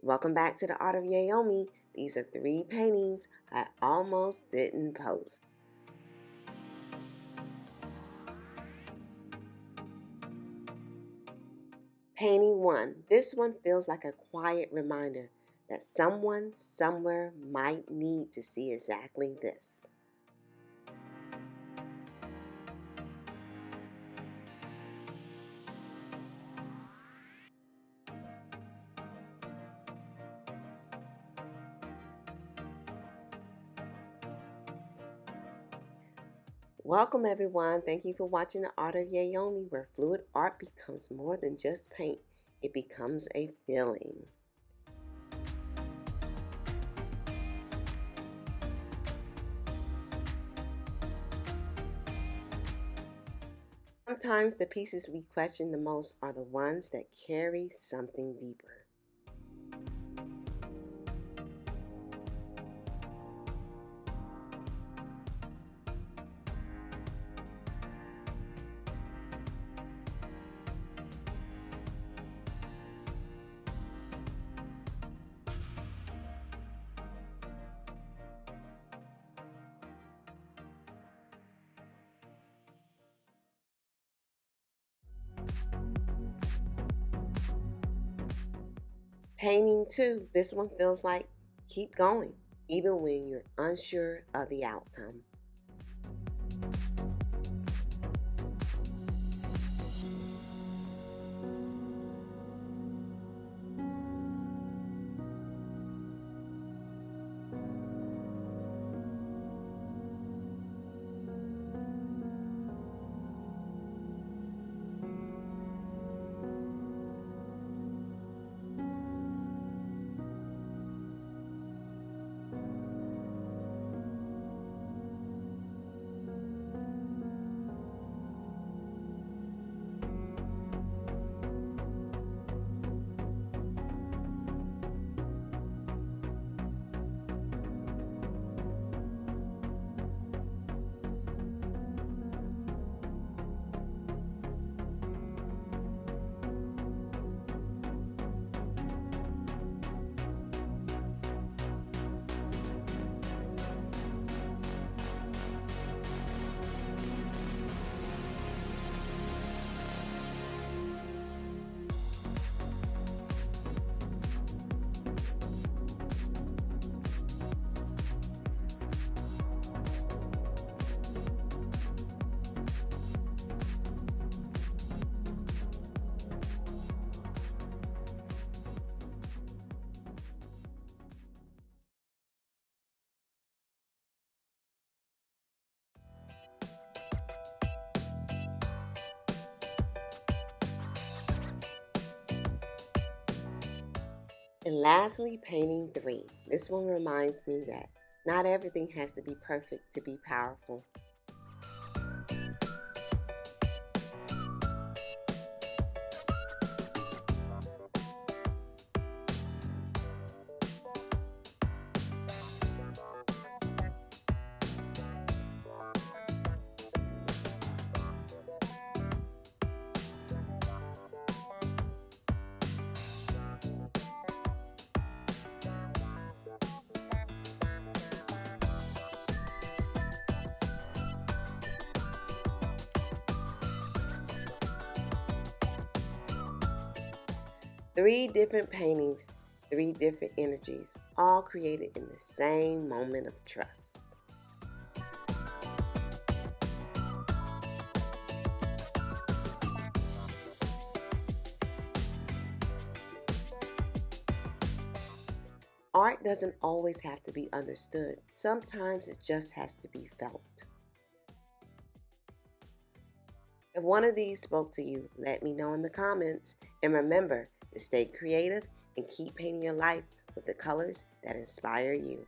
Welcome back to the Art of Yaomi. These are 3 paintings I almost didn't post. Painting 1. This one feels like a quiet reminder that someone somewhere might need to see exactly this. Welcome everyone. Thank you for watching the Art of Yaomi, where fluid art becomes more than just paint. It becomes a feeling. Sometimes the pieces we question the most are the ones that carry something deeper. Painting 2, this one feels like keep going, even when you're unsure of the outcome. And lastly, painting 3. This one reminds me that not everything has to be perfect to be powerful. Three different paintings, 3 different energies, all created in the same moment of trust. Art doesn't always have to be understood. Sometimes it just has to be felt. If one of these spoke to you, let me know in the comments. And remember to stay creative and keep painting your life with the colors that inspire you.